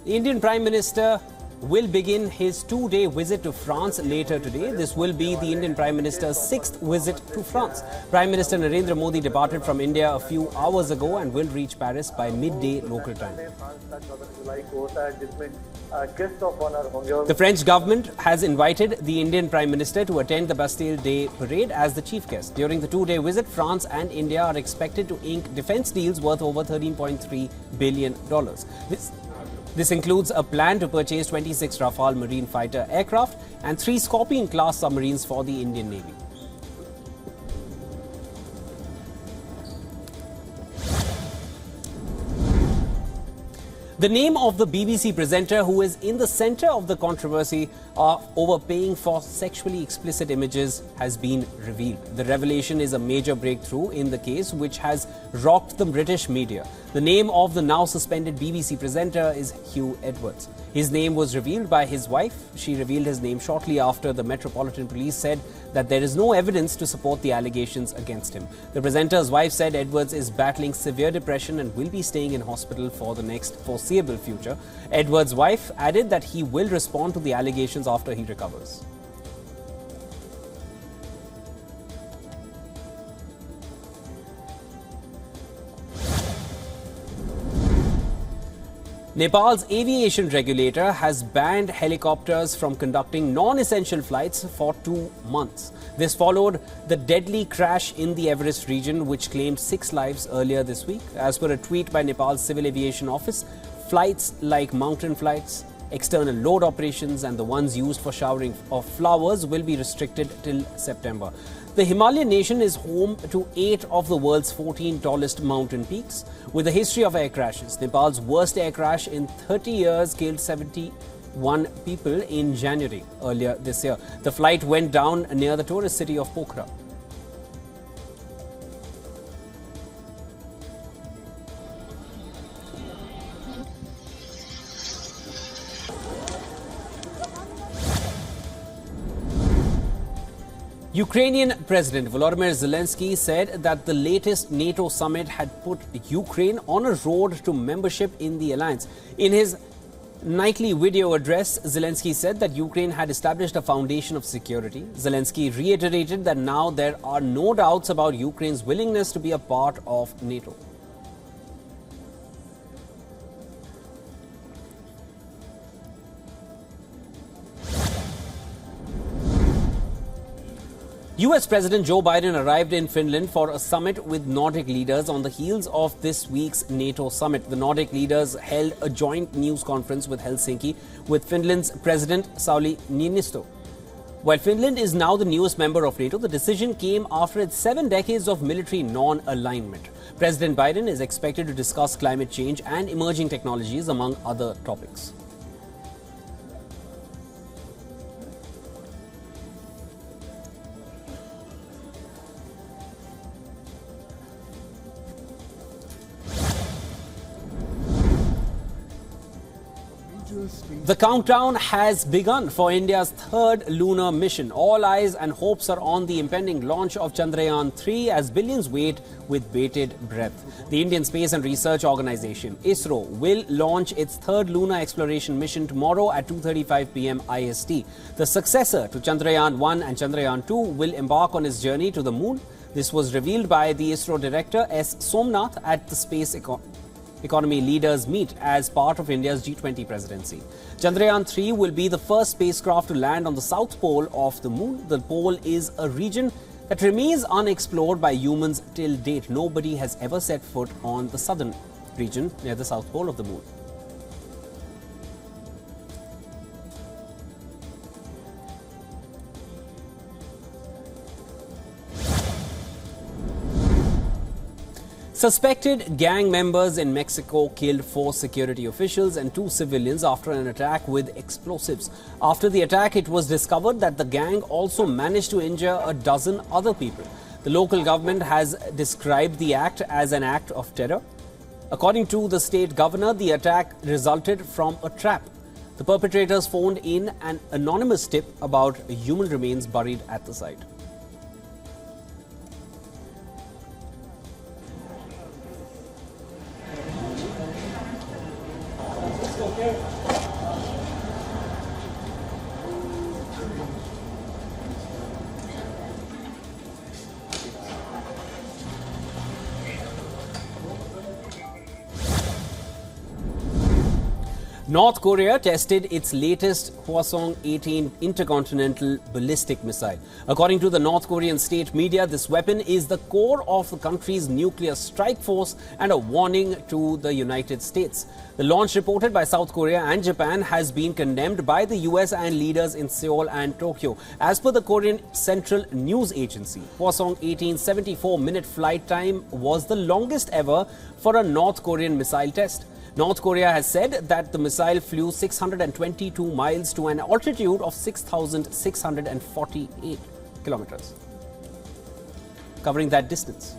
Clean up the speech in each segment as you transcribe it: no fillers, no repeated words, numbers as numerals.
The Indian Prime Minister will begin his two-day visit to France later today. This will be the Indian Prime Minister's sixth visit to France. Prime Minister Narendra Modi departed from India a few hours ago and will reach Paris by midday local time. The French government has invited the Indian Prime Minister to attend the Bastille Day parade as the chief guest. During the two-day visit, France and India are expected to ink defense deals worth over $13.3 billion. This includes a plan to purchase 26 Rafale marine fighter aircraft and 3 Scorpion-class submarines for the Indian Navy. The name of the BBC presenter who is in the centre of the controversy of overpaying for sexually explicit images has been revealed. The revelation is a major breakthrough in the case which has rocked the British media. The name of the now suspended BBC presenter is Hugh Edwards. His name was revealed by his wife. She revealed his name shortly after the Metropolitan Police said that there is no evidence to support the allegations against him. The presenter's wife said Edwards is battling severe depression and will be staying in hospital for the next foreseeable future. Edwards' wife added that he will respond to the allegations after he recovers. Nepal's aviation regulator has banned helicopters from conducting non-essential flights for 2 months. This followed the deadly crash in the Everest region, which claimed 6 lives earlier this week. As per a tweet by Nepal's Civil Aviation Office, flights like mountain flights, external load operations and the ones used for showering of flowers will be restricted till September. The Himalayan nation is home to 8 of the world's 14 tallest mountain peaks. With a history of air crashes, Nepal's worst air crash in 30 years killed 71 people in January earlier this year. The flight went down near the tourist city of Pokhara. Ukrainian President Volodymyr Zelensky said that the latest NATO summit had put Ukraine on a road to membership in the alliance. In his nightly video address, Zelensky said that Ukraine had established a foundation of security. Zelensky reiterated that now there are no doubts about Ukraine's willingness to be a part of NATO. US President Joe Biden arrived in Finland for a summit with Nordic leaders on the heels of this week's NATO summit. The Nordic leaders held a joint news conference with Helsinki with Finland's President Sauli Niinisto. While Finland is now the newest member of NATO, the decision came after its 7 decades of military non-alignment. President Biden is expected to discuss climate change and emerging technologies, among other topics. The countdown has begun for India's third lunar mission. All eyes and hopes are on the impending launch of Chandrayaan-3 as billions wait with bated breath. The Indian Space and Research Organisation, ISRO, will launch its third lunar exploration mission tomorrow at 2:35 p.m. IST. The successor to Chandrayaan-1 and Chandrayaan-2 will embark on its journey to the moon. This was revealed by the ISRO director S. Somnath at the Space Economy Leaders Meet as part of India's G20 presidency. Chandrayaan-3 will be the first spacecraft to land on the south pole of the moon. The pole is a region that remains unexplored by humans till date. Nobody has ever set foot on the southern region near the south pole of the moon. Suspected gang members in Mexico killed 4 security officials and 2 civilians after an attack with explosives. After the attack, it was discovered that the gang also managed to injure a dozen other people. The local government has described the act as an act of terror. According to the state governor, the attack resulted from a trap. The perpetrators phoned in an anonymous tip about human remains buried at the site. North Korea tested its latest Hwasong-18 intercontinental ballistic missile. According to the North Korean state media, this weapon is the core of the country's nuclear strike force and a warning to the United States. The launch, reported by South Korea and Japan, has been condemned by the US and leaders in Seoul and Tokyo. As per the Korean Central News Agency, Hwasong-18's 74-minute flight time was the longest ever for a North Korean missile test. North Korea has said that the missile flew 622 miles to an altitude of 6,648 kilometers, covering that distance.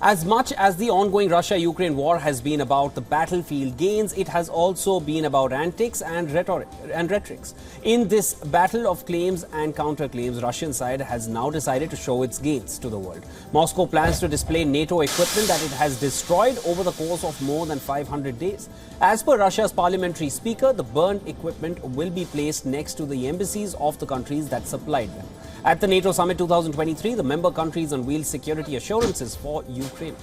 As much as the ongoing Russia-Ukraine war has been about the battlefield gains, it has also been about antics and rhetorics. In this battle of claims and counterclaims, Russian side has now decided to show its gains to the world. Moscow plans to display NATO equipment that it has destroyed over the course of more than 500 days. As per Russia's parliamentary speaker, the burned equipment will be placed next to the embassies of the countries that supplied them. At the NATO Summit 2023, the member countries unveiled security assurances for Ukraine.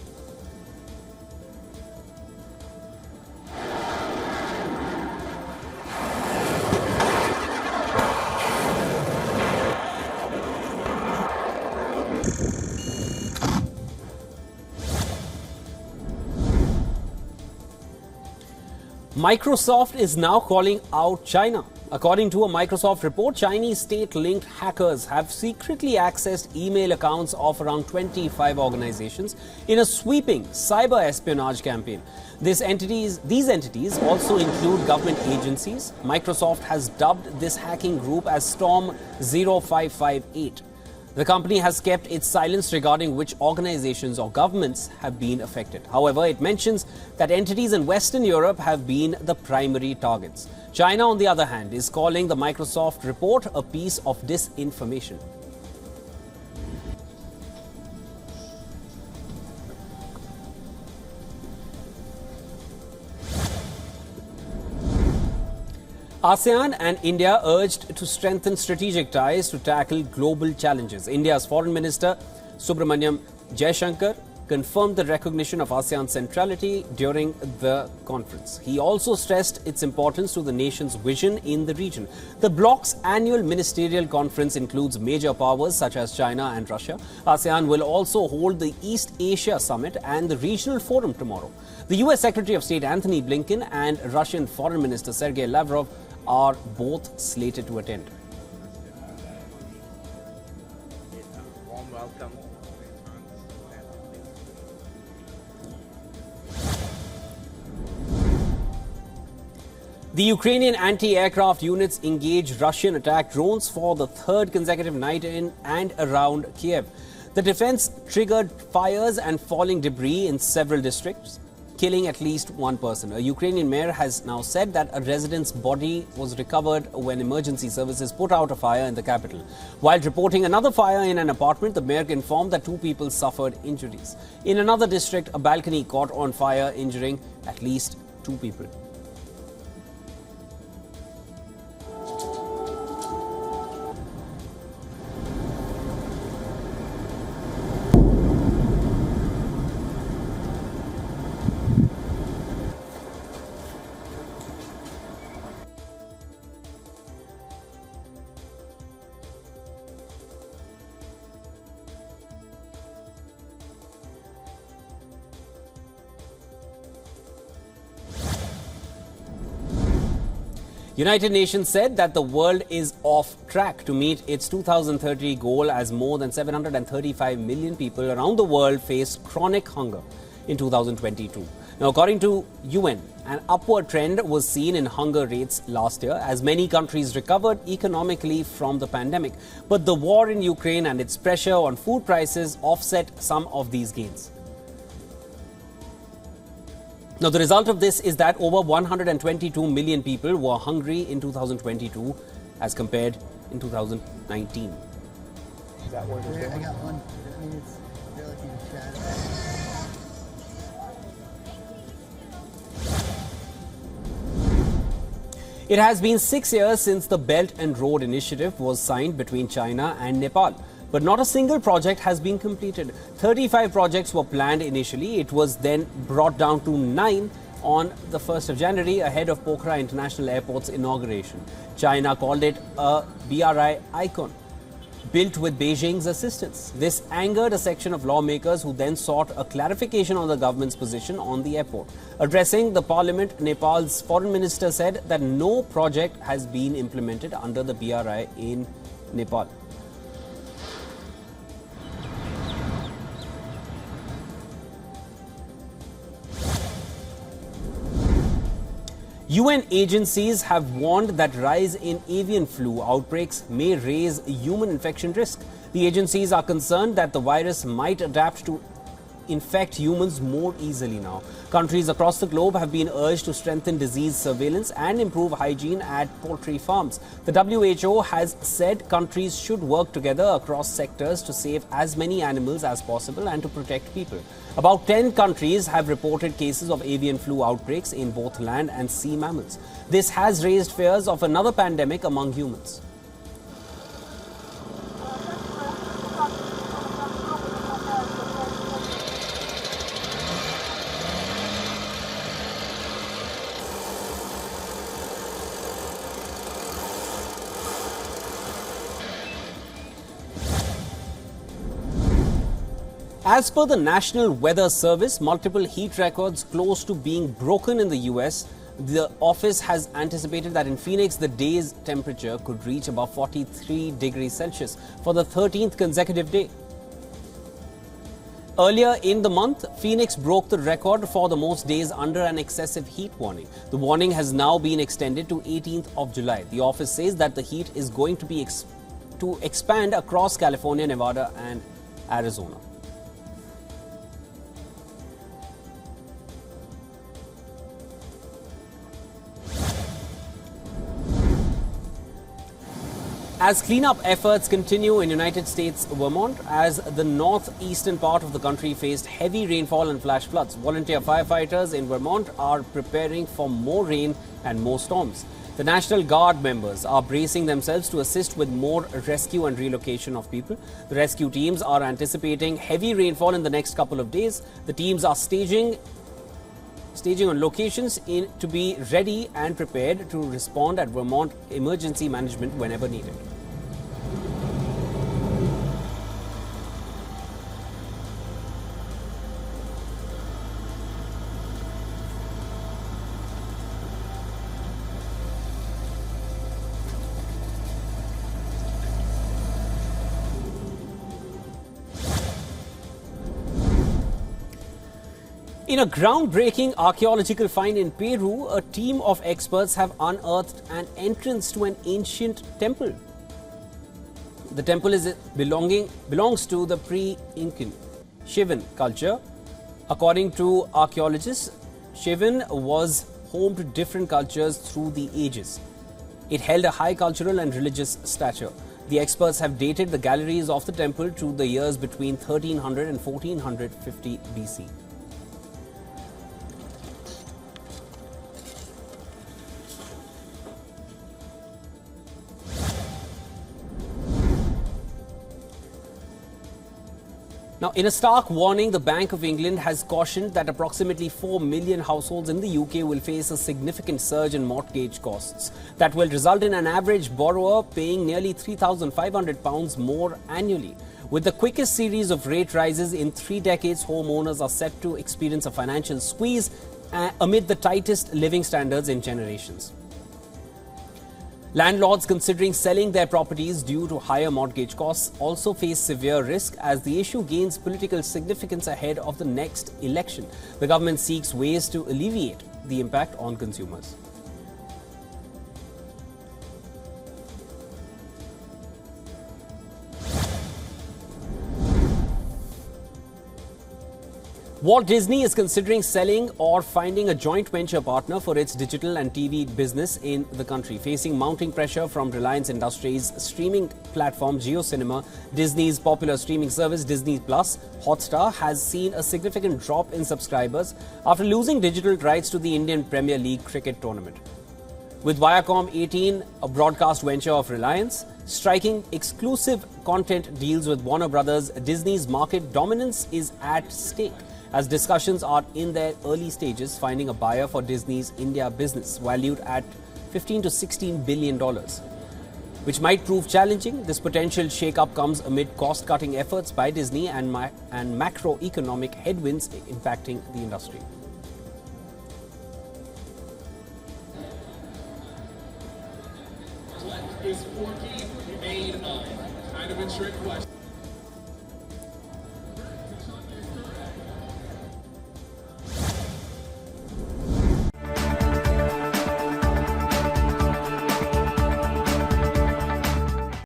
Microsoft is now calling out China. According to a Microsoft report, Chinese state-linked hackers have secretly accessed email accounts of around 25 organizations in a sweeping cyber espionage campaign. These entities also include government agencies. Microsoft has dubbed this hacking group as Storm 0558. The company has kept its silence regarding which organizations or governments have been affected. However, it mentions that entities in Western Europe have been the primary targets. China, on the other hand, is calling the Microsoft report a piece of disinformation. ASEAN and India urged to strengthen strategic ties to tackle global challenges. India's Foreign Minister Subramaniam Jaishankar confirmed the recognition of ASEAN's centrality during the conference. He also stressed its importance to the nation's vision in the region. The bloc's annual ministerial conference includes major powers such as China and Russia. ASEAN will also hold the East Asia Summit and the Regional Forum tomorrow. The US Secretary of State Antony Blinken and Russian Foreign Minister Sergei Lavrov are both slated to attend. Warm welcome. The Ukrainian anti-aircraft units engaged Russian attack drones for the third consecutive night in and around Kiev. The defense triggered fires and falling debris in several districts, killing at least one person. A Ukrainian mayor has now said that a resident's body was recovered when emergency services put out a fire in the capital. While reporting another fire in an apartment, the mayor informed that 2 people suffered injuries. In another district, a balcony caught on fire, injuring at least 2 people. United Nations said that the world is off track to meet its 2030 goal as more than 735 million people around the world face chronic hunger in 2022. Now, according to UN, an upward trend was seen in hunger rates last year as many countries recovered economically from the pandemic. But the war in Ukraine and its pressure on food prices offset some of these gains. Now, the result of this is that over 122 million people were hungry in 2022 as compared in 2019. Is that what you're There, I doing? got one. I mean, it's relative shadow. It has been 6 years since the Belt and Road Initiative was signed between China and Nepal. But not a single project has been completed. 35 projects were planned initially. It was then brought down to 9 on the 1st of January ahead of Pokhara International Airport's inauguration. China called it a BRI icon, built with Beijing's assistance. This angered a section of lawmakers who then sought a clarification on the government's position on the airport. Addressing the parliament, Nepal's foreign minister said that no project has been implemented under the BRI in Nepal. UN agencies have warned that rise in avian flu outbreaks may raise human infection risk. The agencies are concerned that the virus might adapt to infect humans more easily now. Countries across the globe have been urged to strengthen disease surveillance and improve hygiene at poultry farms. The WHO has said countries should work together across sectors to save as many animals as possible and to protect people. About 10 countries have reported cases of avian flu outbreaks in both land and sea mammals. This has raised fears of another pandemic among humans. As per the National Weather Service, multiple heat records close to being broken in the US. The office has anticipated that in Phoenix, the day's temperature could reach above 43 degrees Celsius for the 13th consecutive day. Earlier in the month, Phoenix broke the record for the most days under an excessive heat warning. The warning has now been extended to 18th of July. The office says that the heat is going to expand across California, Nevada, and Arizona. As cleanup efforts continue in United States Vermont, as the northeastern part of the country faced heavy rainfall and flash floods, volunteer firefighters in Vermont are preparing for more rain and more storms. The National Guard members are bracing themselves to assist with more rescue and relocation of people. The rescue teams are anticipating heavy rainfall in the next couple of days. The teams are staging on locations to be ready and prepared to respond at Vermont Emergency Management whenever needed. In a groundbreaking archaeological find in Peru, a team of experts have unearthed an entrance to an ancient temple. The temple belongs to the pre-Incan Shivan culture. According to archaeologists, Shivan was home to different cultures through the ages. It held a high cultural and religious stature. The experts have dated the galleries of the temple to the years between 1300 and 1450 BC. Now, in a stark warning, the Bank of England has cautioned that approximately 4 million households in the UK will face a significant surge in mortgage costs that will result in an average borrower paying nearly £3,500 more annually. With the quickest series of rate rises in 3 decades, homeowners are set to experience a financial squeeze amid the tightest living standards in generations. Landlords considering selling their properties due to higher mortgage costs also face severe risk as the issue gains political significance ahead of the next election. The government seeks ways to alleviate the impact on consumers. Walt Disney is considering selling or finding a joint venture partner for its digital and TV business in the country. Facing mounting pressure from Reliance Industries' streaming platform JioCinema, Disney's popular streaming service Disney Plus Hotstar has seen a significant drop in subscribers after losing digital rights to the Indian Premier League cricket tournament. With Viacom 18, a broadcast venture of Reliance, striking exclusive content deals with Warner Brothers, Disney's market dominance is at stake, as discussions are in their early stages finding a buyer for Disney's India business, valued at $15 to $16 billion, which might prove challenging. This potential shake-up comes amid cost-cutting efforts by Disney and macroeconomic headwinds impacting the industry. Is 14 made of? Kind of a trick question.